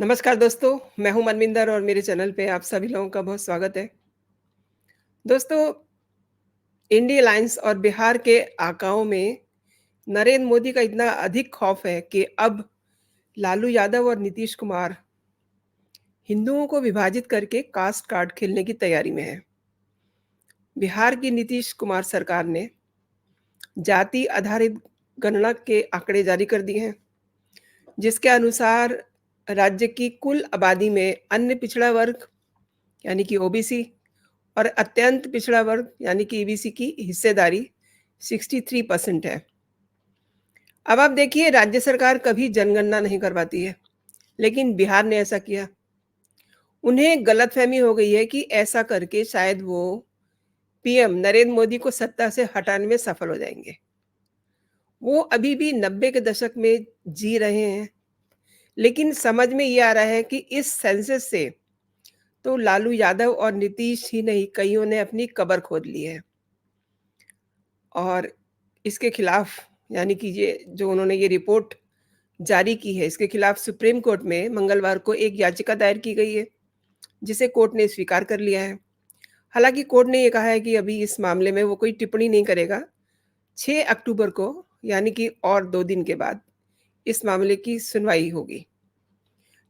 नमस्कार दोस्तों, मैं हूं मनविंदर और मेरे चैनल पे आप सभी लोगों का बहुत स्वागत है। दोस्तों, इंडिया अलायंस और बिहार के आकाओं में नरेंद्र मोदी का इतना अधिक खौफ है कि अब लालू यादव और नीतीश कुमार हिंदुओं को विभाजित करके कास्ट कार्ड खेलने की तैयारी में है। बिहार की नीतीश कुमार सरकार ने जाति आधारित गणना के आंकड़े जारी कर दिए हैं, जिसके अनुसार राज्य की कुल आबादी में अन्य पिछड़ा वर्ग यानी कि ओबीसी और अत्यंत पिछड़ा वर्ग यानी कि ईबीसी की हिस्सेदारी 63% है। अब आप देखिए, राज्य सरकार कभी जनगणना नहीं करवाती है, लेकिन बिहार ने ऐसा किया। उन्हें गलतफहमी हो गई है कि ऐसा करके शायद वो पीएम नरेंद्र मोदी को सत्ता से हटाने में सफल हो जाएंगे। वो अभी भी 90 के दशक में जी रहे हैं, लेकिन समझ में ये आ रहा है कि इस सेंसस से तो लालू यादव और नीतीश ही नहीं, कईयों ने अपनी कब्र खोद ली है। और इसके खिलाफ यानी कि ये जो उन्होंने ये रिपोर्ट जारी की है, इसके खिलाफ सुप्रीम कोर्ट में मंगलवार को एक याचिका दायर की गई है, जिसे कोर्ट ने स्वीकार कर लिया है। हालांकि कोर्ट ने ये कहा है कि अभी इस मामले में वो कोई टिप्पणी नहीं करेगा। 6 अक्टूबर को यानी कि और 2 दिन के बाद इस मामले की सुनवाई होगी।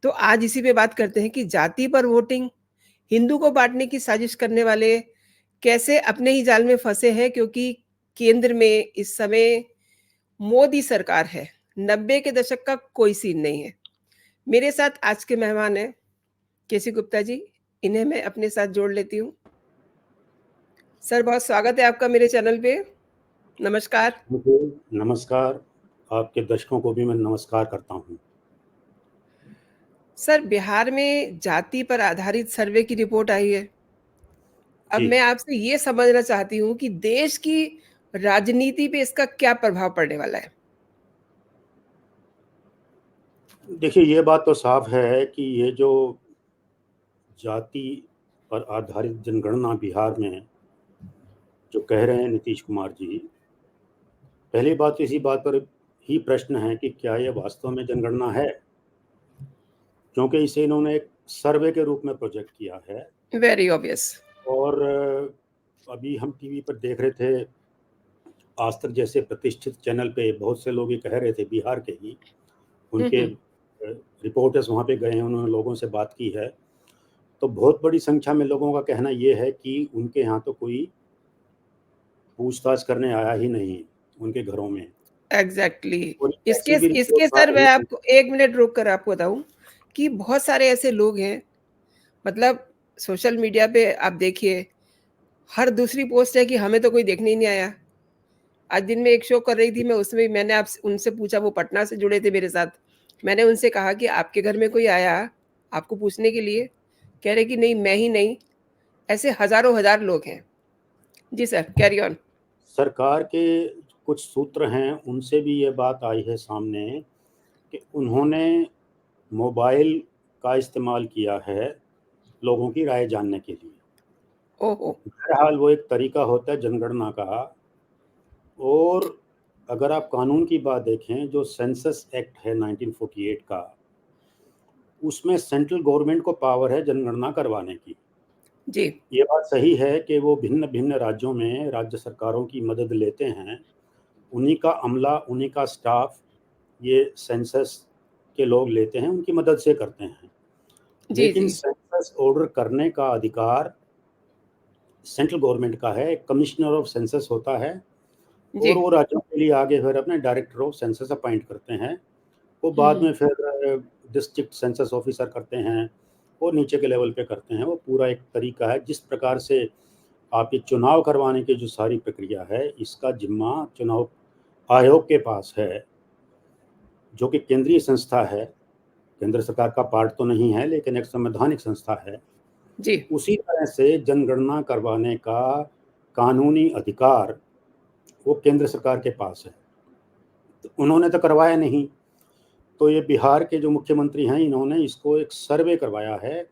तो आज इसी पे बात करते हैं कि जाति पर वोटिंग, हिंदू को बांटने की साजिश करने वाले कैसे अपने ही जाल में फंसे हैं, क्योंकि केंद्र में इस समय मोदी सरकार है। 90 के दशक का कोई सीन नहीं है। मेरे साथ आज के मेहमान हैं केसी गुप्ता जी। इन्हें मैं अपने साथ जोड़ लेती हूँ। सर, बहुत स्वागत है आपका मेरे चैनल पे। नमस्कार। नमस्कार। आपके दर्शकों को भी मैं नमस्कार करता हूँ। सर, बिहार में जाति पर आधारित सर्वे की रिपोर्ट आई है। अब जी, मैं आपसे ये समझना चाहती हूँ कि देश की राजनीति पे इसका क्या प्रभाव पड़ने वाला है? देखिए ये बात तो साफ है कि ये जो जाति पर आधारित जनगणना बिहार में जो कह रहे हैं नीतीश कुमार जी, पहली बात तो इसी बात पर ही प्रश्न है कि क्या ये वास्तव में जनगणना है? क्योंकि इसे इन्होंने एक सर्वे के रूप में प्रोजेक्ट किया है वेरी ऑब्वियस। और अभी हम टीवी पर देख रहे थे, आज तक जैसे प्रतिष्ठित चैनल पे बहुत से लोग ये कह रहे थे, बिहार के ही हुँ, उनके हुँ। रिपोर्टर्स वहाँ पे गए हैं, उन्होंने लोगों से बात की है। तो बहुत बड़ी संख्या में लोगों का कहना ये है कि उनके यहाँ तो कोई पूछताछ करने आया ही नहीं उनके घरों में। एग्ज़ैक्टली। और एक इसके ऐसी भी इसके रिपोर्ट आ सर रही मैं है। आपको 1 मिनट रोक कर आपको बताऊँ कि बहुत सारे ऐसे लोग हैं, मतलब सोशल मीडिया पे आप देखिए, हर दूसरी पोस्ट है कि हमें तो कोई देखने ही नहीं आया। आज दिन में एक शो कर रही थी मैं, उसमें मैंने आपसे उनसे पूछा, वो पटना से जुड़े थे मेरे साथ। मैंने उनसे कहा कि आपके घर में कोई आया आपको पूछने के लिए? कह रहे कि नहीं, मैं ही नहीं। ऐसे हज़ारों हज़ार लोग हैं। जी सर, कैरी ऑन। सरकार के कुछ सूत्र हैं, उनसे भी ये बात आई है सामने कि उन्होंने मोबाइल का इस्तेमाल किया है लोगों की राय जानने के लिए। ओहो! बहरहाल वो एक तरीका होता है जनगणना का। और अगर आप कानून की बात देखें, जो सेंसस एक्ट है 1948 का, उसमें सेंट्रल गवर्नमेंट को पावर है जनगणना करवाने की। जी, ये बात सही है कि वो भिन्न-भिन्न राज्यों में राज्य सरकारों की मदद लेते हैं। उन्हीं का अमला, उन्हीं का स्टाफ ये सेंसस के लोग लेते हैं, उनकी मदद से करते हैं। जी, लेकिन जी। सेंसस ऑर्डर करने का अधिकार सेंट्रल गवर्नमेंट का है, एक कमिश्नर ऑफ सेंसस होता है जी। और वो राज्यों के लिए आगे फिर अपने डायरेक्टर ऑफ सेंसस अपॉइंट करते हैं। वो हुँ, बाद हुँ। में फिर डिस्ट्रिक्ट सेंसस ऑफिसर करते हैं और नीचे के लेवल पे करते हैं। वो पूरा एक तरीका है जिस प्रकार से आप ये चुनाव करवाने की जो सारी प्रक्रिया है, इसका ज़िम्मा चुनाव आयोग के पास है, जो कि केंद्रीय संस्था है। केंद्र सरकार का पार्ट तो नहीं है, लेकिन एक संवैधानिक संस्था है। जी। उसी तरह से जनगणना करवाने का कानूनी अधिकार वो केंद्र सरकार के पास है। तो उन्होंने तो करवाया नहीं, तो ये बिहार के जो मुख्यमंत्री हैं, इन्होंने इसको एक सर्वे करवाया है।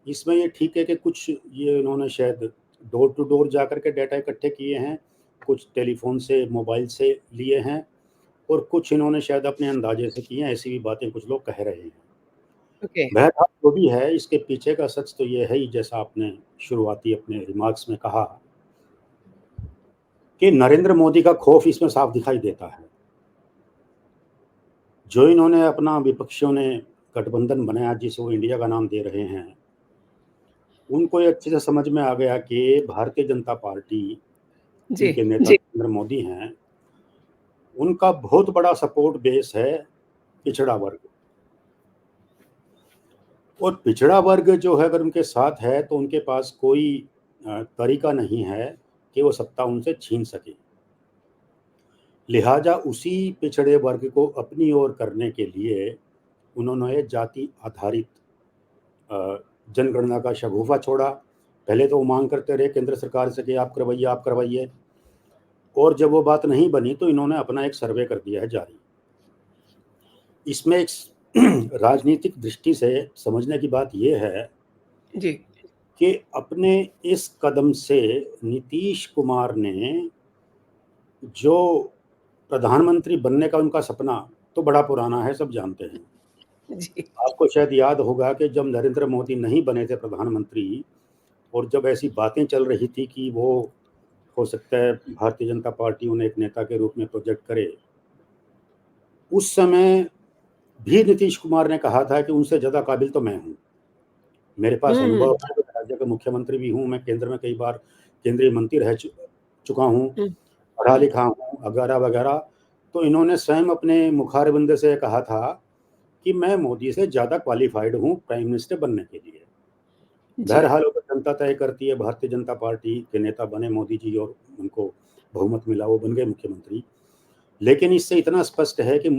इसमें ये ठीक है कि कुछ ये इन्होंने शायद डोर टू डोर जाकर के डाटा इकट्ठे किए हैं, कुछ टेलीफ़ोन से, मोबाइल से लिए हैं और कुछ इन्होंने शायद अपने अंदाज़े से किए हैं, ऐसी भी बातें कुछ लोग कह रहे हैं। ओके। बहरहाल जो भी है, इसके पीछे का सच तो ये है ही, जैसा आपने शुरुआती अपने रिमार्क्स में कहा कि नरेंद्र मोदी का खौफ इसमें साफ दिखाई देता है। जो इन्होंने अपना विपक्षियों ने गठबंधन बनाया जिसे वो इंडिया का नाम दे रहे हैं, उनको ये अच्छे से समझ में आ गया कि भारतीय जनता पार्टी, जी, इनके नेता नरेंद्र मोदी हैं, उनका बहुत बड़ा सपोर्ट बेस है पिछड़ा वर्ग। और पिछड़ा वर्ग जो है अगर उनके साथ है तो उनके पास कोई तरीका नहीं है कि वो सत्ता उनसे छीन सके। लिहाजा उसी पिछड़े वर्ग को अपनी ओर करने के लिए उन्होंने जाति आधारित अ, जनगणना का शगुफा छोड़ा। पहले तो वो मांग करते रहे केंद्र सरकार से कि आप करवाइए, और जब वो बात नहीं बनी तो इन्होंने अपना एक सर्वे कर दिया है जारी। इसमें एक राजनीतिक दृष्टि से समझने की बात यह है जी। कि अपने इस कदम से नीतीश कुमार ने जो प्रधानमंत्री बनने का उनका सपना तो बड़ा पुराना है, सब जानते हैं। जी, आपको शायद याद होगा कि जब नरेंद्र मोदी नहीं बने थे प्रधानमंत्री और जब ऐसी बातें चल रही थी कि वो हो सकता है भारतीय जनता पार्टी उन्हें एक नेता के रूप में प्रोजेक्ट करे, उस समय भी नीतीश कुमार ने कहा था कि उनसे ज़्यादा काबिल तो मैं हूँ। मेरे पास हुँ, अनुभव है, मैं राज्य का मुख्यमंत्री भी हूँ, मैं केंद्र में कई बार केंद्रीय मंत्री रह चुका हूँ, हुँ, पढ़ा हुँ, लिखा हूँ, वगैरह-वगैरह। तो इन्होंने स्वयं अपने मुखारबिंद से कहा था कि मैं मोदी से ज़्यादा क्वालिफ़ाइड हूँ प्राइम मिनिस्टर बनने के लिए। जी, बहरहाल वो तो जनता तय करती है, भारतीय जनता पार्टी के नेता बने मोदी जी और उनको बहुमत मिला, वो बन गए मुख्यमंत्री। लेकिन इससे इतना स्पष्ट है कि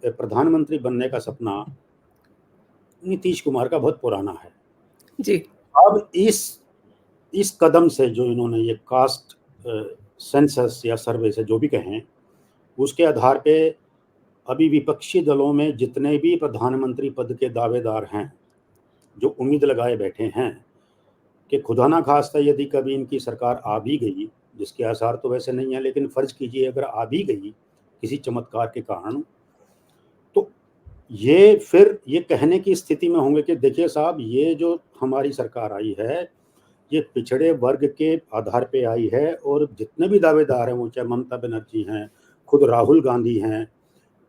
प्रधानमंत्री बनने का सपना नीतीश कुमार का बहुत पुराना है। जी, अब इस कदम से जो इन्होंने ये कास्ट सेंसस या सर्वे से जो भी कहें, उसके आधार पे अभी विपक्षी दलों में जितने भी प्रधानमंत्री पद के दावेदार हैं, जो उम्मीद लगाए बैठे हैं कि खुदा ना खास्ता यदि कभी इनकी सरकार आ भी गई, जिसके आसार तो वैसे नहीं है, लेकिन फ़र्ज़ कीजिए अगर आ भी गई किसी चमत्कार के कारण, तो ये फिर ये कहने की स्थिति में होंगे कि देखिए साहब, ये जो हमारी सरकार आई है, ये पिछड़े वर्ग के आधार पे आई है और जितने भी दावेदार हैं, वो चाहे ममता बनर्जी हैं, खुद राहुल गांधी हैं,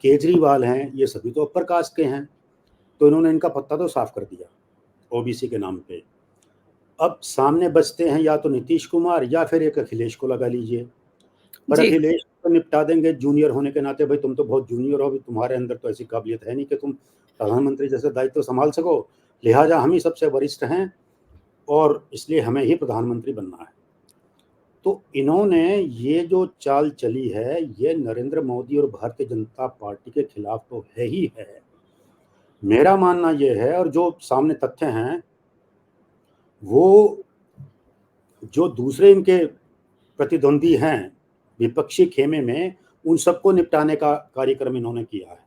केजरीवाल हैं, ये सभी तो अपर कास्ट के हैं। तो इन्होंने इनका पत्ता तो साफ कर दिया ओबीसी के नाम पे। अब सामने बचते हैं या तो नीतीश कुमार या फिर एक अखिलेश को लगा लीजिए। पर जी, अखिलेश तो निपटा देंगे जूनियर होने के नाते, भाई तुम तो बहुत जूनियर हो, अभी तुम्हारे अंदर तो ऐसी काबिलियत है नहीं कि तुम प्रधानमंत्री जैसे दायित्व संभाल सको, लिहाजा हम ही सबसे वरिष्ठ हैं और इसलिए हमें ही प्रधानमंत्री बनना है। तो इन्होंने ये जो चाल चली है, ये नरेंद्र मोदी और भारतीय जनता पार्टी के खिलाफ तो है ही है। मेरा मानना ये है और जो सामने तथ्य हैं, वो जो दूसरे इनके प्रतिद्वंदी हैं विपक्षी खेमे में, उन सबको निपटाने का कार्यक्रम इन्होंने किया है।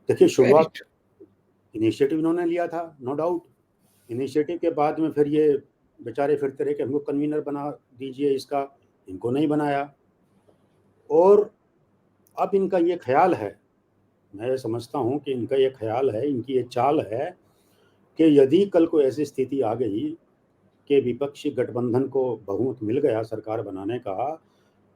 देखिए वेरी शुरुआत ट्रू। इनिशिएटिव इन्होंने लिया था, नो डाउट। इनिशिएटिव के बाद में फिर ये बेचारे फिरते रहे कि हमको कन्वीनर बना दीजिए इसका, इनको नहीं बनाया। और अब इनका ये ख़्याल है, मैं ये समझता हूँ कि इनका ये ख़्याल है, इनकी ये चाल है कि यदि कल को ऐसी स्थिति आ गई कि विपक्षी गठबंधन को बहुमत मिल गया सरकार बनाने का,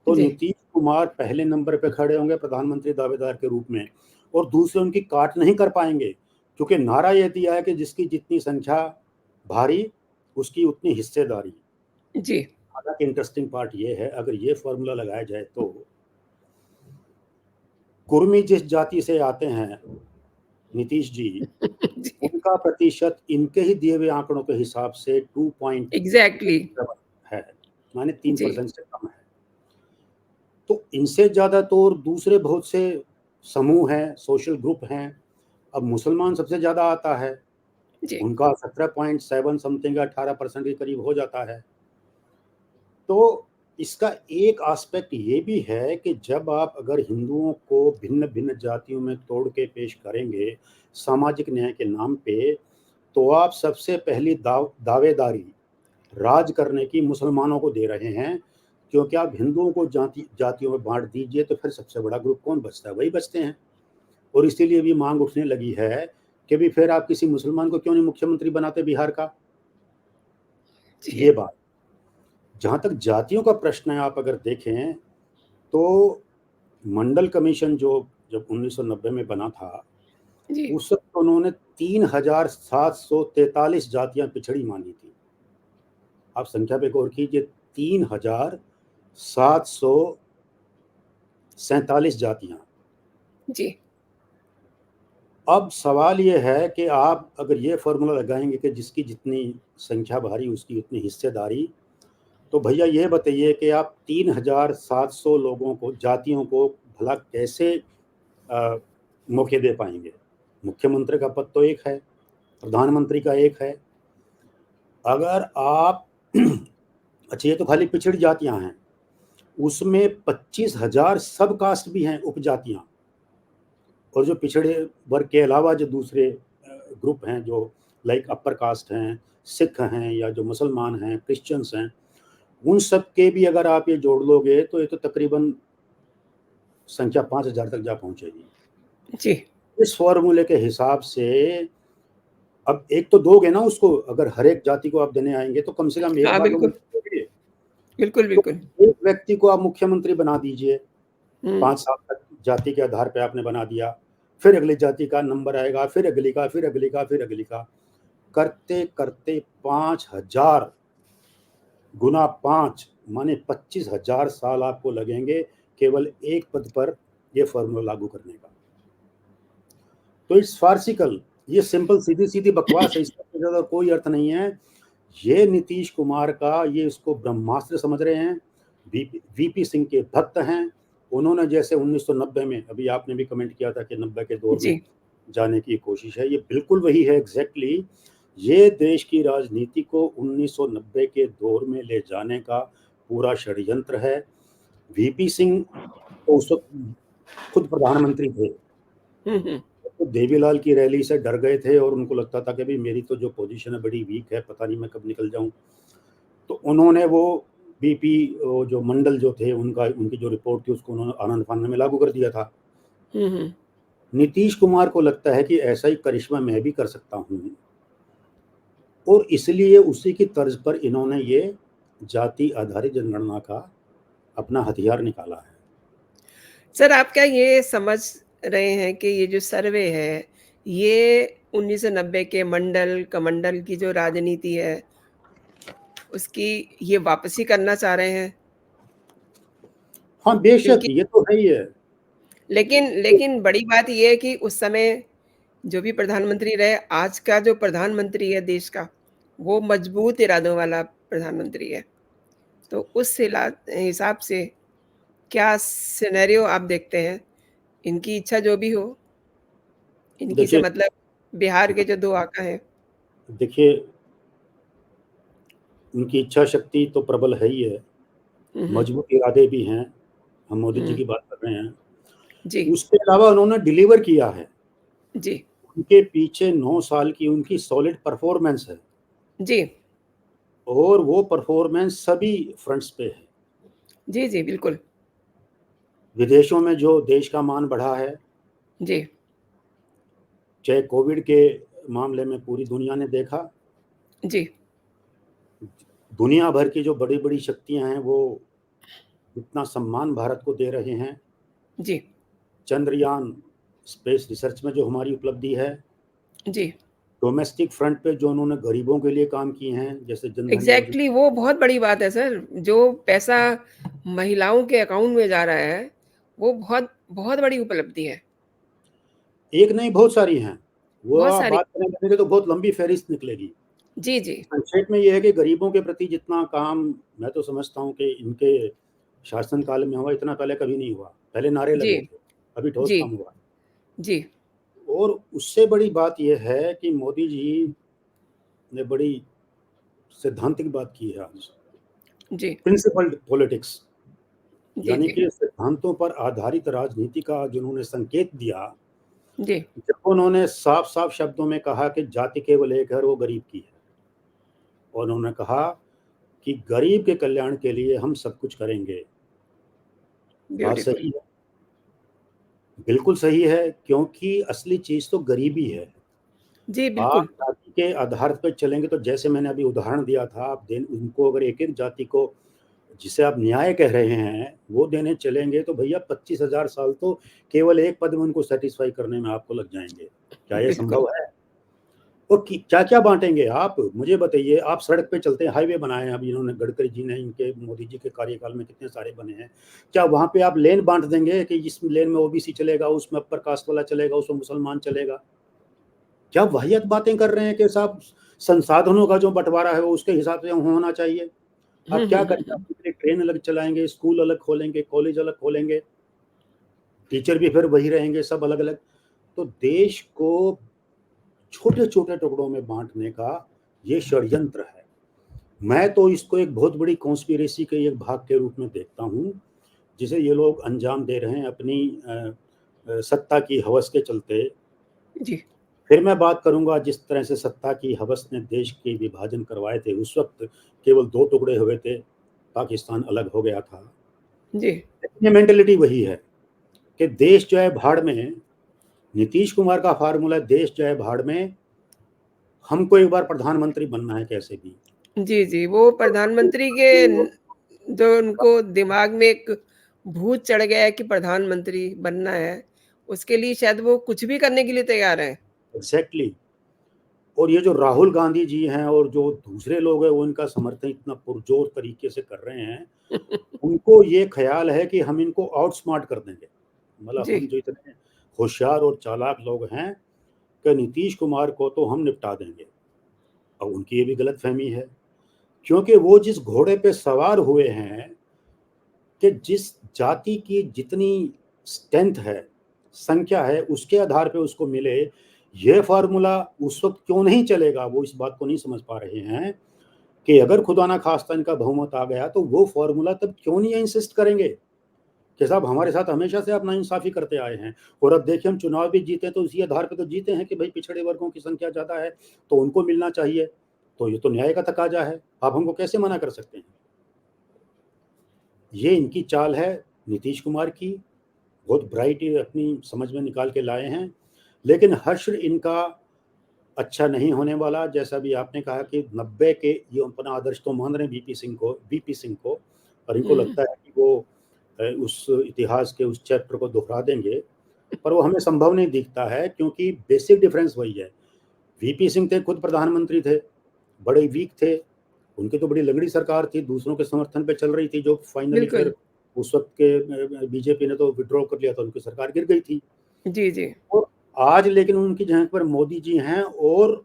तो जी, नीतीश कुमार पहले नंबर पे खड़े होंगे प्रधानमंत्री दावेदार के रूप में और दूसरे उनकी काट नहीं कर पाएंगे, क्योंकि नारा ये दिया है कि जिसकी जितनी संख्या भारी उसकी उतनी हिस्सेदारी। जी, हालांकि इंटरेस्टिंग पार्ट ये है, अगर ये फॉर्मूला लगाया जाए तो कुर्मी जिस जाति से आते हैं नीतीश जी, जी, उनका प्रतिशत इनके ही दिए हुए आंकड़ों के हिसाब से 2.7 एग्ज़ैक्टली। है, माने जी, 3% से कम है। तो इनसे ज़्यादा तो और दूसरे बहुत से समूह हैं, सोशल ग्रुप हैं। अब मुसलमान सबसे ज़्यादा आता है, जी, उनका 17.7 समथिंग 18% के करीब हो जाता है। तो इसका एक एस्पेक्ट ये भी है कि जब आप अगर हिंदुओं को भिन्न-भिन्न जातियों में तोड़ के पेश करेंगे, सामाजिक न्याय के नाम पे, तो आप सबसे पहली दावेदारी राज करने की मुसलमानों को दे रहे हैं, क्योंकि आप हिंदुओं को जातियों में बाँट दीजिए तो फिर सबसे बड़ा ग्रुप कौन बचता है? वही बचते हैं। और इसीलिए भी माँग उठने लगी है कि भी फिर आप किसी मुसलमान को क्यों नहीं मुख्यमंत्री बनाते बिहार का? जी, ये बात। जहाँ तक जातियों का प्रश्न है, आप अगर देखें तो मंडल कमीशन जो जब 1990 में बना था, जी, उस वक़्त उन्होंने 3,743 जातियाँ पिछड़ी मानी थी। आप संख्या पे गौर कीजिए, 3,747 जातियाँ। जी। अब सवाल ये है कि आप अगर ये फ़ॉर्मूला लगाएँगे कि जिसकी जितनी संख्या भारी उसकी उतनी हिस्सेदारी, तो भैया ये बताइए कि आप 3,700 लोगों को, जातियों को भला कैसे अ, मौके दे पाएँगे? मुख्यमंत्री का पद तो एक है, प्रधानमंत्री का एक है। अगर आप अच्छा, ये तो खाली पिछड़ी जातियाँ हैं, उसमें 25,000 सब कास्ट भी हैं, उपजातियाँ। और जो पिछड़े वर्ग के अलावा जो दूसरे ग्रुप हैं, जो लाइक अपर कास्ट हैं, सिख हैं या जो मुसलमान हैं, क्रिश्चियंस हैं, उन सब के भी अगर आप ये जोड़ लोगे तो ये तो तकरीबन संख्या 5,000 तक जा पहुँचेगी। जी। इस फ़ॉर्मूले के हिसाब से अब एक तो दोगे ना उसको, अगर हर एक जाति को आप देने आएँगे तो कम से कम एक हाँ, बार तो बिल्कुल। मुझे दोगे। बिल्कुल, तो बिल्कुल। एक व्यक्ति को आप मुख्यमंत्री बना दीजिए, हुँ। 5 साल तक जाति के आधार पे आपने बना दिया, फिर अगली जाति का नंबर आएगा, फिर अगली का, फिर अगली का, फिर अगली का। करते-करते 5,000 गुना 5 माने 25,000 साल आपको लगेंगे केवल एक पद पर ये फ़ॉर्मूला लागू करने का। तो इट्स फार्सिकल, ये सिंपल सीधी-सीधी बकवास है, इससे ज़्यादा कोई अर्थ नहीं है। ये नीतीश कुमार का, ये इसको ब्रह्मास्त्र समझ रहे हैं, वीपी सिंह के भक्त हैं। उन्होंने जैसे 1990 में, अभी आपने भी कमेंट किया था कि 90 के दौर में जी, जाने की कोशिश है, ये बिल्कुल वही है एग्ज़ैक्टली। ये देश की राजनीति को 1990 के दौर में ले जाने का पूरा षड्यंत्र है। वीपी सिंह तो उस वक़्त खुद प्रधानमंत्री थे। हुँ, हुँ। तो देवीलाल की रैली से डर गए थे और उनको लगता था कि भई मेरी तो जो पोज़ीशन है बड़ी वीक है, पता नहीं मैं कब निकल जाऊँ। तो उन्होंने वो बीपी, जो मंडल जो थे उनका, उनकी जो रिपोर्ट थी उसको उन्होंने आनन-फानन में लागू कर दिया था। हुँ, हुँ। नीतीश कुमार को लगता है कि ऐसा ही करिश्मा मैं भी कर सकता हूँ और इसलिए उसी की तर्ज पर इन्होंने ये जाति आधारित जनगणना का अपना हथियार निकाला है। सर, आप क्या ये समझ रहे हैं कि ये जो सर्वे है, ये 1990 के मंडल, कमंडल की जो राजनीति है, उसकी ये वापसी करना चाह रहे हैं? हाँ, बेशक क्योंकि ये तो है ही है। लेकिन लेकिन बड़ी बात ये है कि उस समय जो भी प्रधानमंत्री रहे, आज का जो प्रधानमंत्री है देश का, वो मजबूत इरादों वाला प्रधानमंत्री है। तो उस हिसाब से क्या सिनेरियो आप देखते हैं? इनकी इच्छा जो भी हो, इनकी से देखिए मतलब बिहार के जो 2 आका हैं। देखिए उनकी इच्छा शक्ति तो प्रबल है ही है, हुँ, हुँ, मजबूत इरादे भी हैं, हम मोदी जी हुँ। की बात कर रहे हैं। जी, उसके अलावा उन्होंने डिलीवर किया है, जी, उनके पीछे 9 साल की उनकी सॉलिड परफ़ॉर्मेंस है जी। और वो परफ़ॉर्मेंस सभी फ्रंट्स पे है। जी, जी, बिल्कुल। विदेशों में जो देश का मान बढ़ा है, जी, चाहे कोविड के मामले में पूरी दुनिया ने देखा, जी, दुनिया भर की जो बड़ी-बड़ी शक्तियाँ हैं, वो इतना सम्मान भारत को दे रहे हैं। जी, चंद्रयान स्पेस रिसर्च में जो हमारी उपलब्धि है, जी। डोमेस्टिक फ्रंट पे जो उन्होंने गरीबों के लिए काम किए हैं, जैसे जनधन योजना। एग्ज़ैक्टली वो बहुत बड़ी बात है सर। जो पैसा महिलाओं के अकाउंट में जा रहा है, वो बहुत बहुत बड़ी उपलब्धि है। एक नहीं, बहुत सारी हैं। वो बहुत आप सारी बात करने लगेंगे तो बहुत लंबी फ़हरिस्त निकलेगी। जी, जी। संक्षेप में ये है कि गरीबों के प्रति जितना काम, मैं तो समझता हूँ कि इनके शासनकाल में हुआ, इतना पहले कभी नहीं हुआ। पहले नारे जी, लगे थे, अभी ठोस जी, काम हुआ। जी, और उससे बड़ी बात ये है कि मोदी जी ने बड़ी सैद्धांतिक बात की है आज। जी, प्रिंसिपल्ड पॉलिटिक्स, जी, यानी जी, कि सिद्धांतों पर आधारित राजनीति का जिन्होंने संकेत दिया, जी। जब उन्होंने साफ-साफ शब्दों में कहा कि जाति केवल एक है और वो गरीब की है। और उन्होंने कहा कि गरीब के कल्याण के लिए हम सब कुछ करेंगे। बात ब्यूटीफुल। सही है, बिल्कुल सही है, क्योंकि असली चीज़ तो गरीबी है। जी, आप बिल्कुल। जाति के आधार पे चलेंगे तो जैसे मैंने अभी उदाहरण दिया था, आप देन उनको अगर एक-एक जाति को जिसे आप न्याय कह रहे हैं, वो देने चलेंगे तो भैया 25,000 साल तो केवल एक पद में उनको सैटिस्फाई करने में आपको लग जाएँगे। क्या ये बिल्कुल। संभव है? और कि क्या-क्या बाँटेंगे आप? मुझे बताइए, आप सड़क पे चलते हैं, हाईवे बनाए हैं अभी इन्होंने, गडकरी जी ने, इनके मोदी जी के कार्यकाल में कितने सारे बने हैं। क्या वहाँ पे आप लेन बाँट देंगे कि इस लेन में ओबीसी चलेगा, उसमें अपर कास्ट वाला चलेगा, उसमें मुसलमान चलेगा? क्या वाहियात बातें कर रहे हैं कि साहब संसाधनों का जो बँटवारा है वो उसके हिसाब से होना चाहिए। हुँ, आप हुँ, क्या हुँ, करेंगे? आप हुँ। कितने ट्रेन अलग चलाएँगे, स्कूल अलग खोलेंगे, कॉलेज अलग खोलेंगे, टीचर भी फिर वही रहेंगे, सब अलग-अलग। तो देश को छोटे-छोटे टुकड़ों में बाँटने का ये षड्यंत्र है। मैं तो इसको एक बहुत बड़ी कॉन्स्पिरेसी के एक भाग के रूप में देखता हूँ, जिसे ये लोग अंजाम दे रहे हैं अपनी सत्ता की हवस के चलते। जी। फिर मैं बात करूँगा जिस तरह से सत्ता की हवस ने देश के विभाजन करवाए थे, उस वक़्त केवल 2 टुकड़े हुए थे, पाकिस्तान अलग हो गया था। जी। ये मेंटालिटी वही है कि देश जाए भाड़ में, नीतीश कुमार का फ़ॉर्मूला है देश जाए भाड़ में, हमको एक बार प्रधानमंत्री बनना है कैसे भी। जी, जी, वो प्रधानमंत्री के न जो उनको दिमाग में एक भूत चढ़ गया है कि प्रधानमंत्री बनना है, उसके लिए शायद वो कुछ भी करने के लिए तैयार हैं। एग्ज़ैक्टली। और ये जो राहुल गांधी जी हैं और जो दूसरे लोग हैं वो इनका समर्थन इतना पुरजोर तरीके से कर रहे हैं, उनको ये ख़्याल है कि हम इनको आउटस्मार्ट कर देंगे। मतलब जी, हम जो इतने होशियार और चालाक लोग हैं कि नीतीश कुमार को तो हम निपटा देंगे। और उनकी ये भी गलतफ़हमी है, क्योंकि वो जिस घोड़े पे सवार हुए हैं कि जिस जाति की जितनी स्ट्रेंथ है, संख्या है, उसके आधार पे उसको मिले, ये फ़ॉर्मूला उस वक़्त क्यों नहीं चलेगा, वो इस बात को नहीं समझ पा रहे हैं कि अगर खुदा ना ख़ास्ता इनका बहुमत आ गया, तो वो फ़ॉर्मूला तब क्यों नहीं इंसिस्ट करेंगे कि साहब हमारे साथ हमेशा से आप नाइंसाफ़ी करते आए हैं और अब देखिए हम चुनाव भी जीते तो इसी आधार पे तो जीते हैं कि भई पिछड़े वर्गों की संख्या ज़्यादा है, तो उनको मिलना चाहिए। तो ये तो न्याय का तकाज़ा है, आप हमको कैसे मना कर सकते हैं? ये इनकी चाल है नीतीश कुमार की, बहुत ब्राइट ये अपनी समझ में निकाल के लाए हैं, लेकिन हश्र इनका अच्छा नहीं होने वाला। जैसा भी आपने कहा कि 90 के ये अपना आदर्श तो मान रहे हैं वीपी सिंह को, और इनको हुँ, लगता है कि वो उस इतिहास के उस चैप्टर को दोहरा देंगे, पर वो हमें संभव नहीं दिखता है क्योंकि बेसिक डिफरेंस वही है। वीपी सिंह थे, खुद प्रधानमंत्री थे, बड़े वीक थे, उनकी तो बड़ी लंगड़ी सरकार थी, दूसरों के समर्थन पे चल रही थी, जो फाइनली बिल्कुल। फिर उस वक़्त के बीजेपी ने तो विथड्रॉ कर लिया था, उनकी सरकार गिर गई थी। जी, जी। और आज लेकिन उनकी जगह पर मोदी जी हैं और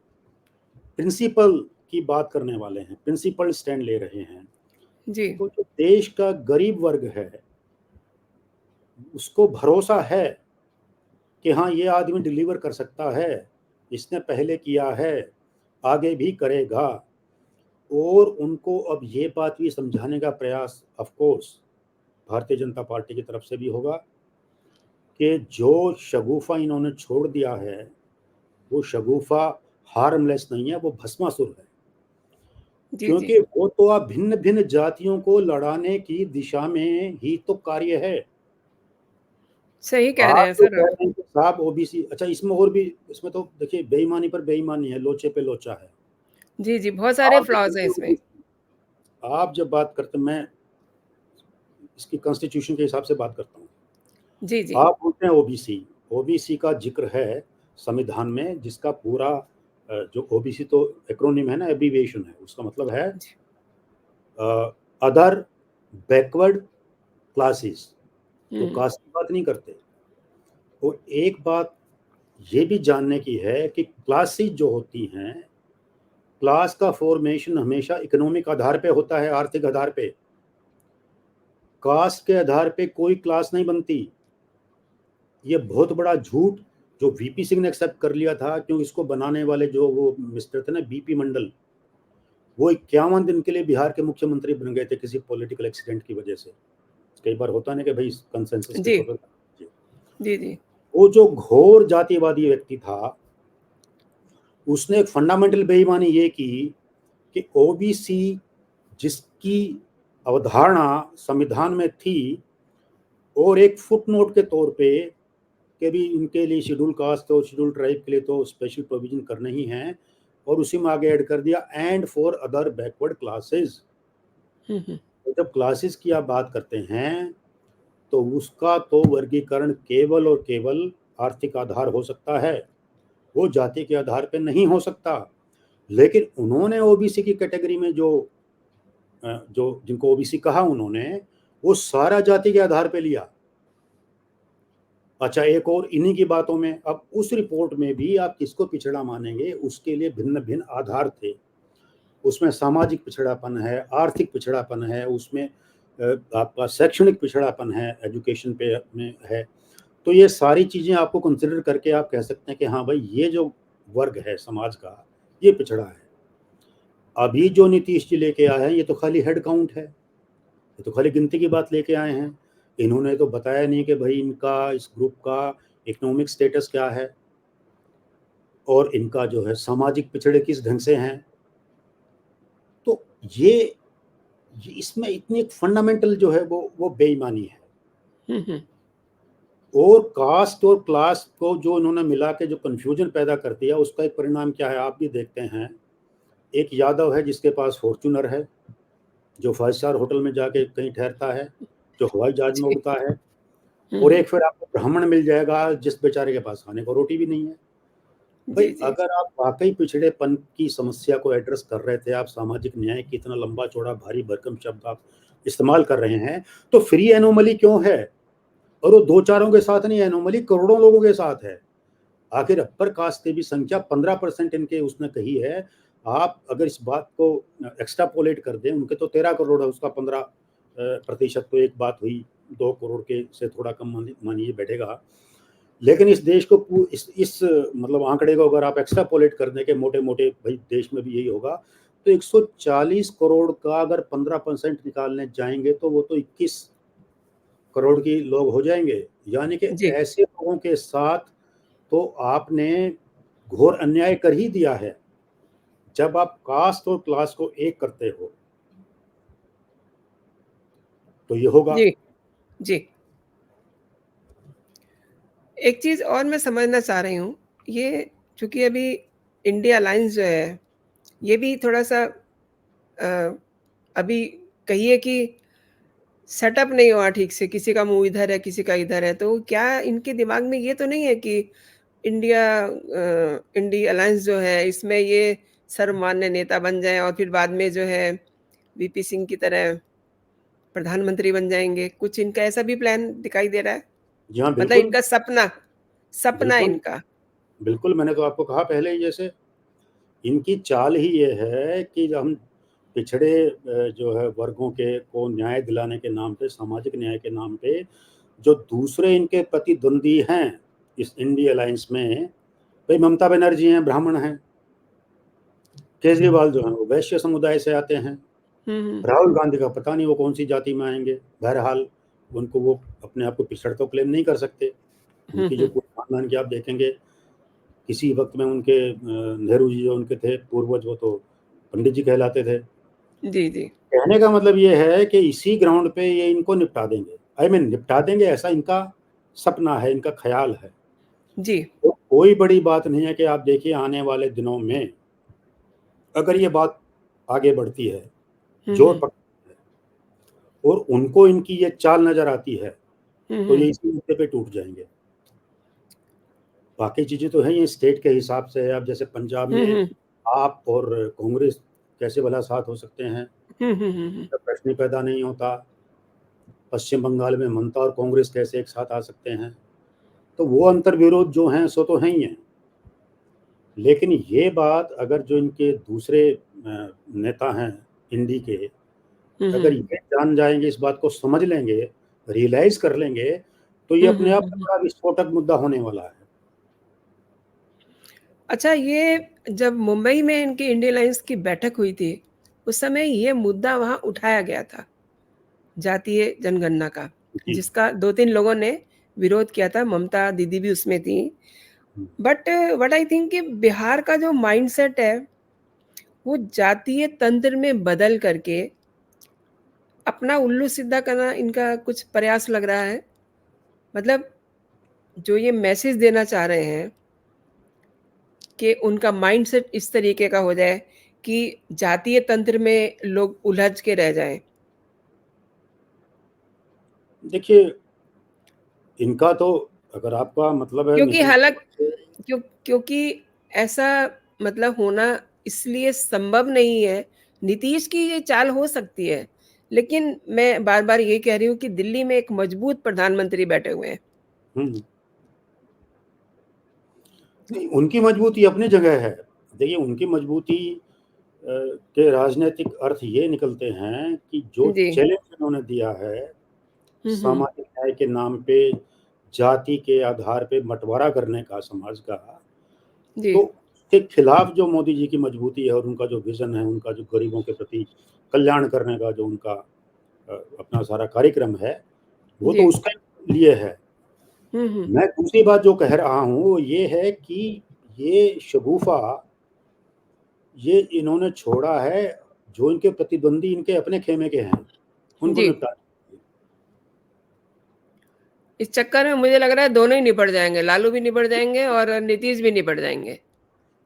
प्रिंसिपल की बात करने वाले हैं, प्रिंसिपल स्टैंड ले रहे हैं। जी। तो जो देश का गरीब वर्ग है, उसको भरोसा है कि हाँ, ये आदमी डिलीवर कर सकता है, इसने पहले किया है, आगे भी करेगा। और उनको अब ये बात भी समझाने का प्रयास of course Bharatiya Janata party की तरफ से भी होगा कि जो शगुफ़ा इन्होंने छोड़ दिया है, वो शगुफ़ा हार्मलेस नहीं है, वो भस्मासुर है। जी, जी। क्योंकि वो तो आप भिन्न-भिन्न जातियों को लड़ाने की दिशा में ही तो कार्य है। सही कह रहे आप हैं जो सर कह आप। रहे हैं कि साहब ओबीसी, अच्छा इसमें और भी, इसमें तो देखिए बेईमानी पर बेईमानी है, लोचे पे लोचा है। जी, जी, बहुत सारे आप जो फ्लॉज़ हैं कहते हैं इसमें। ओबीसी, आप जब बात करते हैं, मैं इसकी कॉन्स्टिट्यूशन के हिसाब से बात करता हूँ। जी, जी। आप बोलते हैं ओबीसी, ओबीसी का ज़िक्र है संविधान में जिसका पूरा जो ओबीसी तो एक्रोनिम है ना, एब्रिविएशन है, उसका मतलब है जी। अदर बैकवर्ड क्लासेस, वो हुँ। कास्ट की बात नहीं करते। और एक बात ये भी जानने की है कि क्लासेस जो होती हैं, क्लास का फॉर्मेशन हमेशा इकोनॉमिक आधार पे होता है, आर्थिक आधार पे। कास्ट के आधार पे कोई क्लास नहीं बनती। ये बहुत बड़ा झूठ जो वीपी सिंह ने एक्सेप्ट कर लिया था, क्योंकि इसको बनाने वाले जो वो मिस्टर थे ना बीपी मंडल, वो 51 दिन के लिए बिहार के मुख्यमंत्री बन गए थे किसी पॉलिटिकल एक्सीडेंट की वजह से। कई बार होता है ना कि भाई कंसेंसस के जी। तौर पे। जी। जी, जी। वो जो घोर जातिवादी व्यक्ति था, उसने एक फंडामेंटल बेईमानी ये की कि ओबीसी जिसकी अवधारणा संविधान में थी और एक फुटनोट के तौर पे कि भी इनके लिए शेड्यूल कास्ट और शेड्यूल ट्राइब के लिए तो स्पेशल प्रोविजन करने ही हैं, और उसी में आगे ऐड कर दिया and for other backward classes. Hmm, तो जब क्लासेस की आप बात करते हैं तो उसका तो वर्गीकरण केवल और केवल आर्थिक आधार हो सकता है, वो जाति के आधार पे नहीं हो सकता। लेकिन उन्होंने ओबीसी की कैटेगरी में जो जिनको ओबीसी कहा उन्होंने, वो सारा जाति के आधार पे लिया। अच्छा, एक और इन्हीं की बातों में, अब उस रिपोर्ट में भी आप किसको पिछड़ा मानेंगे, उसके लिए भिन्न भिन्न आधार थे। उसमें सामाजिक पिछड़ापन है, आर्थिक पिछड़ापन है, उसमें आपका शैक्षणिक पिछड़ापन है, एजुकेशन पे में है। तो ये सारी चीज़ें आपको कंसिडर करके आप कह सकते हैं कि हाँ भाई, ये जो वर्ग है समाज का, ये पिछड़ा है। अभी जो नीतीश जी लेके आए हैं, ये तो खाली हेड काउंट है, ये तो खाली गिनती की बात लेके आए हैं। इन्होंने तो बताया नहीं कि भाई इनका, इस ग्रुप का इकोनॉमिक स्टेटस क्या है, और इनका जो है सामाजिक पिछड़े किस ढंग से हैं। तो ये इसमें इतनी एक फंडामेंटल जो है वो बेईमानी है। हम्म, और कास्ट और क्लास को जो इन्होंने मिला के जो कन्फ्यूजन पैदा कर दिया, उसका एक परिणाम क्या है आप भी देखते हैं। एक यादव है जिसके पास फॉर्च्यूनर है, जो 5 स्टार होटल में जाके कहीं ठहरता है, जो हवाई जहाज में जी, उड़ता है। और हम्म, एक फिर आपको ब्राह्मण मिल जाएगा जिस बेचारे के पास खाने को रोटी भी नहीं है। भाई, जी, जी, अगर आप वाकई पिछड़ेपन की समस्या को एड्रेस कर रहे थे, आप सामाजिक न्याय की इतना लंबा चौड़ा भारी भरकम शब्द आप इस्तेमाल कर रहे हैं, तो फ्री एनोमली क्यों है? और वो दो चारों के साथ नहीं, एनोमली करोड़ों लोगों के साथ है। आखिर अपर कास्ट की भी संख्या 15% इनके उसने कही है। आप अगर इस बात को एक्स्ट्रापोलेट कर दें, उनके तो 13 करोड़ है, उसका 15% तो एक बात हुई, 2 करोड़ के से थोड़ा कम मानिए बैठेगा। लेकिन इस देश को इस मतलब आंकड़े को अगर आप एक्स्ट्रापोलेट कर दें कि मोटे मोटे भाई देश में भी यही होगा, तो 140 करोड़ का अगर 15% निकालने जाएंगे तो वो तो 21 करोड़ की लोग हो जाएंगे। यानी कि जी, ऐसे लोगों के साथ तो आपने घोर अन्याय कर ही दिया है। जब आप कास्ट और क्लास को एक करते हो तो ये होगा। जी, जी। एक चीज़ और मैं समझना चाह रही हूँ, ये चूँकि अभी इंडिया अलायंस जो है, ये भी थोड़ा-सा अभी कहिए कि सेटअप नहीं हुआ ठीक से, किसी का मुँह इधर है, किसी का इधर है, तो क्या इनके दिमाग में ये तो नहीं है कि इंडी अलायंस जो है, इसमें ये सर्वमान्य नेता बन जाएँ और फिर बाद में जो है वीपी सिंह की तरह प्रधानमंत्री बन जाएँगे? कुछ इनका ऐसा भी प्लान दिखाई दे रहा है? जी हाँ, मतलब बिल्कुल। इनका सपना सपना बिल्कुल, इनका। बिल्कुल, मैंने तो आपको कहा पहले ही, जैसे इनकी चाल ही ये है कि हम पिछड़े जो है वर्गों के को न्याय दिलाने के नाम पे, सामाजिक न्याय के नाम पे, जो दूसरे इनके प्रतिद्वंदी हैं इस इंडी अलायंस में, भाई ममता बनर्जी हैं, ब्राह्मण हैं, केजरीवाल जो हैं वो वैश्य समुदाय से आते हैं, हुँ, हुँ। राहुल गांधी का पता नहीं वो कौन सी जाति में आएंगे। बहरहाल उनको, वो अपने आप को पिछड़ तो क्लेम नहीं कर सकते। हुँ, उनकी जो हुँ। पूरे खानदान की आप देखेंगे, किसी वक्त में उनके नेहरू जी जो उनके थे पूर्वज, वो तो पंडित जी कहलाते थे। जी, जी। कहने का मतलब ये है कि इसी ग्राउंड पे ये इनको निपटा देंगे। आई मीन निपटा देंगे, ऐसा इनका सपना है, इनका ख्याल है। जी। तो कोई बड़ी बात नहीं है कि आप देखिए आने वाले दिनों में अगर ये बात आगे बढ़ती है, हुँ, जोर हुँ। पकड़ती है, और उनको इनकी ये चाल नज़र आती है, हुँ, तो ये हुँ। इसी मुद्दे पे टूट जाएँगे। बाकी चीज़ें तो हैं ही, स्टेट के हिसाब से है। अब जैसे पंजाब हुँ, में हुँ। आप और कांग्रेस कैसे भला साथ हो सकते हैं? हुँ, हुँ, हुँ, हुँ। जब प्रश्न ही पैदा नहीं होता। पश्चिम बंगाल में ममता और कांग्रेस कैसे एक साथ आ सकते हैं? तो वो अंतर्विरोध जो हैं सो तो हैं ही हैं। लेकिन ये बात अगर जो इनके दूसरे नेता हैं इंडी के, हुँ, अगर हुँ। ये जान जाएँगे, इस बात को समझ लेंगे, रियलाइज़ कर लेंगे, तो ये हुँ, अपने हुँ, आप हुँ, में हुँ। बड़ा विस्फोटक मुद्दा होने वाला है। अच्छा, ये जब मुंबई में इनकी इंडियन अलायंस की बैठक हुई थी, उस समय ये मुद्दा वहाँ उठाया गया था, जातीय जनगणना का, जी। जिसका 2-3 लोगों ने विरोध किया था, ममता दीदी भी उसमें थीं। हुँ। बट व्हाट आई थिंक कि बिहार का जो माइंडसेट है, वो जातीय तंत्र में बदल करके अपना उल्लू सीधा करना इनका कुछ प्रयास लग रहा है। मतलब जो ये मैसेज देना चाह रहे हैं कि उनका माइंडसेट इस तरीके का हो जाए कि जातीय तंत्र में लोग उलझ के रह जाएँ। देखिए, इनका तो अगर आपका मतलब है क्योंकि नीतीश हालाँक कुमार को। क्योंकि ऐसा मतलब होना इसलिए संभव नहीं है। नीतीश की ये चाल हो सकती है, लेकिन मैं बार-बार ये कह रही हूँ कि दिल्ली में एक मजबूत प्रधानमंत्री बैठे हुए हैं। हुँ, नहीं, उनकी मजबूती अपनी जगह है। देखिए, उनकी मजबूती के राजनैतिक अर्थ ये निकलते हैं कि जो जी। चैलेंज इन्होंने दिया है, हुँ, हुँ। सामाजिक न्याय के नाम पे जाति के आधार पे बँटवारा करने का समाज का, जी, तो उसके खिलाफ जो मोदी जी की मजबूती है और उनका जो विज़न है, उनका जो गरीबों के प्रति कल्याण करने का जो उनका अपना सारा कार्यक्रम है, वो तो जी। उसके लिए है। हुँ, हुँ। मैं दूसरी बात जो कह रहा हूँ, वो ये है कि ये शगुफ़ा ये इन्होंने छोड़ा है, जो इनके प्रतिद्वंदी इनके अपने खेमे के हैं, उनको जी। निपटा। इस चक्कर में मुझे लग रहा है दोनों ही निपट जाएँगे, लालू भी निपट जाएँगे और नीतीश भी निपट जाएँगे।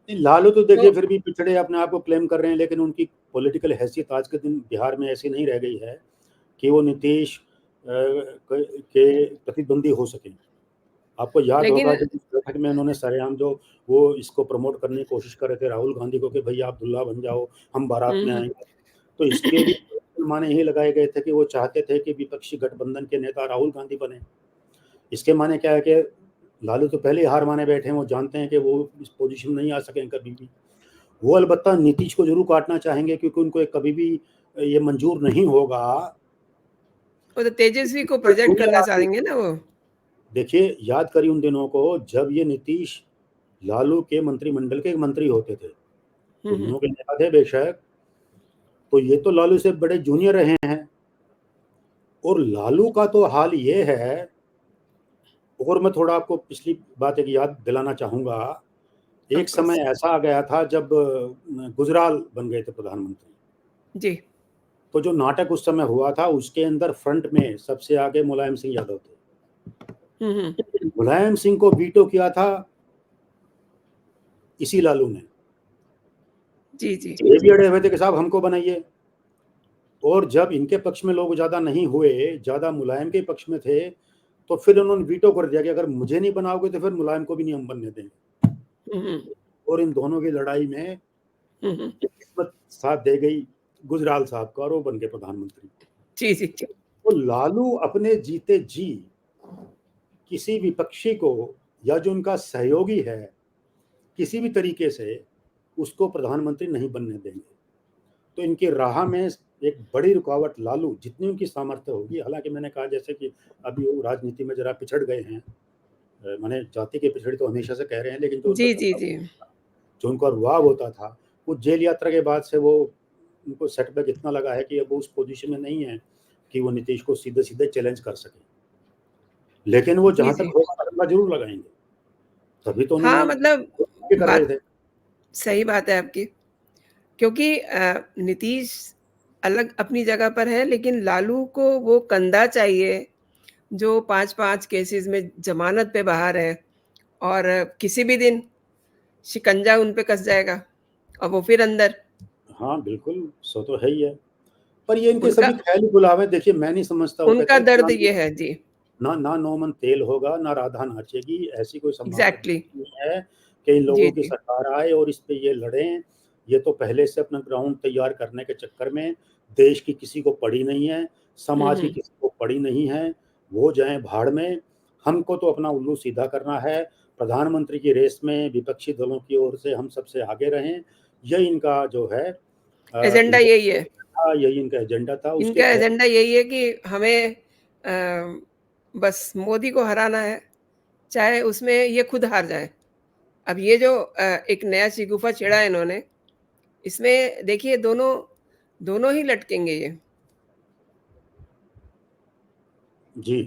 नहीं, लालू तो तो देखिए फिर भी पिछड़े अपने आप को क्लेम कर रहे हैं, लेकिन उनकी पॉलिटिकल हैसियत आज के दिन बिहार में ऐसी नहीं रह गई है कि वो नीतीश के प्रतिद्वंदी हो सकें। आपको याद होगा लेकिन जब इस बैठक में उन्होंने सरेआम जो वो इसको प्रमोट करने की कोशिश कर रहे थे राहुल गांधी को कि भैया आप दुल्हा बन जाओ, हम बारात हुँ, में हुँ। आएँगे। तो इसके भी माने यही लगाए गए थे कि वो चाहते थे कि विपक्षी गठबंधन के नेता राहुल गांधी बने। इसके माने क्या है कि लालू तो पहले ही हार माने बैठे हैं, वो जानते हैं कि वो इस पोज़ीशन में नहीं आ सकेंगे कभी भी। वो अलबत्ता नीतीश को ज़रूर काटना चाहेंगे क्योंकि उनको ये कभी भी ये मंज़ूर नहीं होगा। वो तो तेजस्वी को पर प्रोजेक्ट दुनिया करना चाहेंगे ना वो। देखिए, याद करिए उन दिनों को जब ये नीतीश लालू के मंत्रिमंडल के मंत्री होते थे। हुँ, हुँ। दोनों के नेता थे बेशक, तो ये तो लालू से बड़े जूनियर रहे हैं और लालू का तो हाल ये है। और मैं थोड़ा आपको पिछली बात एक याद दिलाना चाहूँगा। ऑफ़ एक कोर्स। समय ऐसा आ गया था जब गुजराल बन गए थे प्रधानमंत्री। जी। तो जो नाटक उस समय हुआ था उसके अंदर फ्रंट में सबसे आगे मुलायम सिंह यादव थे। हुँ, हुँ। मुलायम सिंह को वीटो किया था इसी लालू ने। जी, जी। ये भी अड़े हुए थे कि साहब हमको बनाइए। और जब इनके पक्ष में लोग ज़्यादा नहीं हुए, ज़्यादा मुलायम के पक्ष में थे, तो फिर उन्होंने वीटो कर दिया कि अगर मुझे नहीं बनाओगे तो फिर मुलायम को भी नहीं हम बनने देंगे। हुँ, हुँ। और इन दोनों की लड़ाई में हुँ, हुँ। किस्मत साथ दे गई गुजराल साहब का और वो बन गए प्रधानमंत्री। जी, जी। तो लालू अपने जीते जी किसी विपक्षी को या जो उनका सहयोगी है, किसी भी तरीके से उसको प्रधानमंत्री नहीं बनने देंगे। तो इनकी राह में एक बड़ी रुकावट लालू जितनी उनकी सामर्थ्य होगी, हालाँकि मैंने कहा जैसे कि अभी वो राजनीति में ज़रा पिछड़ गए हैं। माने जाति के पिछड़े तो हमेशा से कह रहे हैं, लेकिन जो उनका जी, जी, धंधा जी। जो उनका रुआब होता था, वो जेल यात्रा के बाद से वो उनको सेटबैक इतना लगा है कि अब वो उस पोज़ीशन में नहीं है कि वो नीतीश को सीधे-सीधे चैलेंज कर सकें। लेकिन वो जी, जहाँ तक जी। होगा तगड़ा ज़रूर लगाएँगे, तभी तो हाँ, उन्होंने मतलब ये कर रहे बात थे। सही बात है आपकी क्योंकि नीतीश अलग अपनी जगह पर है, लेकिन लालू को वो कंधा चाहिए, जो 5-5 केसेज़ में ज़मानत पे बाहर है और किसी भी दिन शिकंजा उन पे कस जाएगा और वो फिर अंदर। हाँ, बिल्कुल, सो तो है ही है। पर ये इनके उनका सभी ख़याली बुलावे देखिए मैं नहीं समझता वो कहते उनका हैं दर्द ये है। जी, ना नौमन तेल होगा, ना राधा नाचेगी, ऐसी कोई संभावना एग्ज़ैक्टली। बिल्कुल नहीं है कि इन जी, लोगों की जी। सरकार आए और इस पे ये लड़ें। ये तो पहले से अपना ग्राउंड तैयार करने के चक्कर में देश की किसी को पड़ी नहीं है, हुँ, समाज की हुँ। किसी को पड़ी नहीं है, वो जाएँ भाड़ में। हमको तो अपना उल्लू सीधा करना है, प्रधानमंत्री की रेस में विपक्षी दलों की ओर से हम सबसे आगे रहें, यही इनका जो है एजेंडा इनका यही है। था, यही इनका एजेंडा था। उसके इनका तहत एजेंडा यही है कि हमें बस मोदी को हराना है, चाहे उसमें ये खुद हार जाएँ। अब ये जो एक नया शिगूफा छेड़ा है इन्होंने, इसमें देखिए दोनों दोनों ही लटकेंगे ये। जी,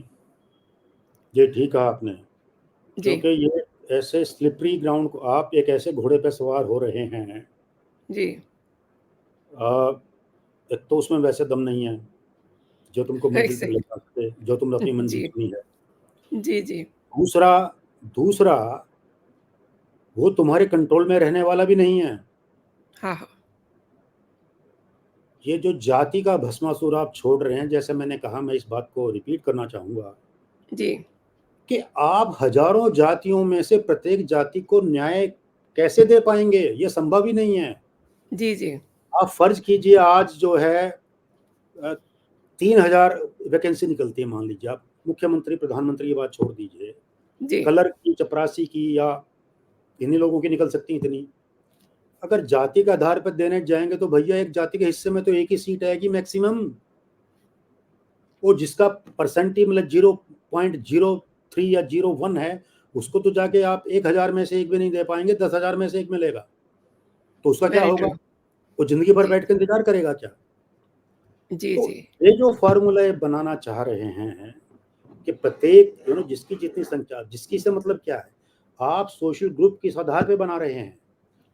जी ठीक कहा आपने। जी, क्योंकि ये ऐसे स्लिपरी ग्राउंड को आप एक ऐसे घोड़े पे सवार हो रहे हैं। जी। अ, एक तो उसमें वैसे दम नहीं है, जो तुमको मंज़िल पर सही ले जा सके, जो तुम अपनी मंज़िल जी, चुनी है। जी, जी। दूसरा दूसरा वो तुम्हारे कंट्रोल में रहने वाला भी नहीं है। हाँ, हाँ। ये जो जाति का भस्मासुर आप छोड़ रहे हैं, जैसे मैंने कहा, मैं इस बात को रिपीट करना चाहूँगा जी। कि आप हज़ारों जातियों में से प्रत्येक जाति को न्याय कैसे दे पाएँगे? ये संभव ही नहीं है। जी, जी। आप फ़र्ज़ कीजिए, आज जो है 3000 वैकेंसी निकलती है, मान लीजिए आप, मुख्यमंत्री, प्रधानमंत्री की बात छोड़ दीजिए, जी। क्लर्क की, चपरासी की, या इन्हीं लोगों की निकल सकती हैं इतनी। अगर जाति के आधार पर देने जाएँगे तो भैया एक जाति के हिस्से में तो एक ही सीट आएगी मैक्सिमम। वो जिसका परसेंट ही मतलब 0.03 या 01 है, उसको तो जाके आप 1000 में से 1 भी नहीं दे पाएँगे, 10,000 में से 1 मिलेगा। तो उसका क्या वेरी होगा? ट्रू। वो ज़िंदगी भर जी। बैठ के इंतज़ार करेगा क्या? जी, तो जी। ये जो फ़ॉर्मूला ये बनाना चाह रहे हैं कि प्रत्येक जिसकी जितनी संख्या, जिसकी से मतलब क्या है? आप सोशल ग्रुप किस आधार पे बना रहे हैं?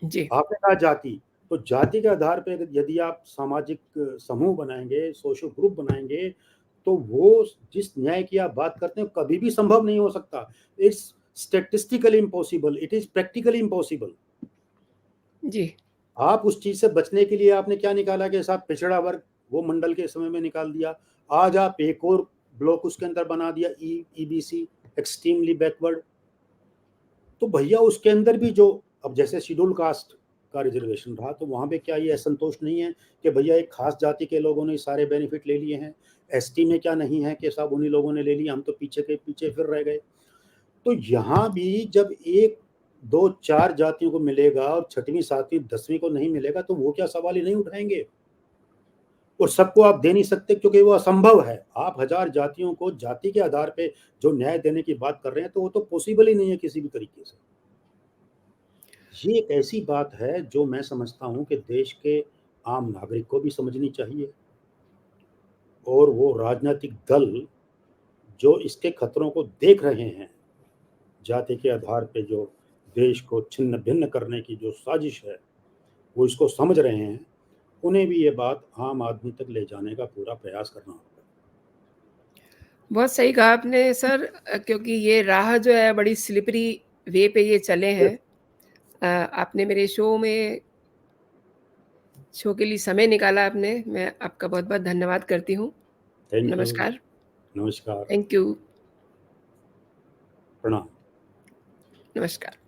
जी। आपने कहा जाति, तो जाति के आधार पे यदि आप सामाजिक समूह बनाएँगे, सोशल ग्रुप बनाएँगे, तो वो जिस न्याय की आप बात करते हैं, कभी भी संभव नहीं हो सकता। It's statistically impossible, it is practically impossible. जी। आप उस चीज़ से बचने के लिए आपने क्या निकाला कि साहब पिछड़ा वर्ग, वो मंडल के समय में निकाल दिया। आज आप एक और ब्लॉक उसके अंदर बना दिया, ईबीसी, एक्सट्रीमली बैकवर्ड। तो भैया उसके अंदर भी जो, अब जैसे शेड्यूल कास्ट का रिजर्वेशन रहा, तो वहाँ पे क्या ये असंतोष नहीं है कि भैया एक खास जाति के लोगों ने सारे बेनिफिट ले लिए हैं? एसटी में क्या नहीं है कि सब उन्हीं लोगों ने ले लिया, हम तो पीछे के पीछे फिर रह गए? तो यहाँ भी जब 1, 2, 4 जातियों को मिलेगा और 6वीं, 7वीं, 10वीं को नहीं मिलेगा, तो वो क्या सवाल ही नहीं उठाएँगे? और सबको आप दे नहीं सकते क्योंकि वो असंभव है। आप 1000 जातियों को जाति के आधार पे जो न्याय देने की बात कर रहे हैं, तो वो तो पॉसिबल ही नहीं है किसी भी तरीके से। ये एक ऐसी बात है जो मैं समझता हूँ कि देश के आम नागरिक को भी समझनी चाहिए, और वो राजनीतिक दल जो इसके खतरों को देख रहे हैं, जाति के आधार पे जो देश को छिन्न-भिन्न करने की जो साजिश है, वो इसको समझ रहे हैं, उन्हें भी ये बात आम आदमी तक ले जाने का पूरा प्रयास करना होगा। बहुत सही कहा आपने सर, क्योंकि ये राह जो है बड़ी स्लिपरी वे पे ये चले हैं। आपने मेरे शो के लिए समय निकाला आपने, मैं आपका बहुत-बहुत धन्यवाद करती हूँ। Thank you. नमस्कार। नमस्कार। Thank you. प्रणाम। नमस्कार।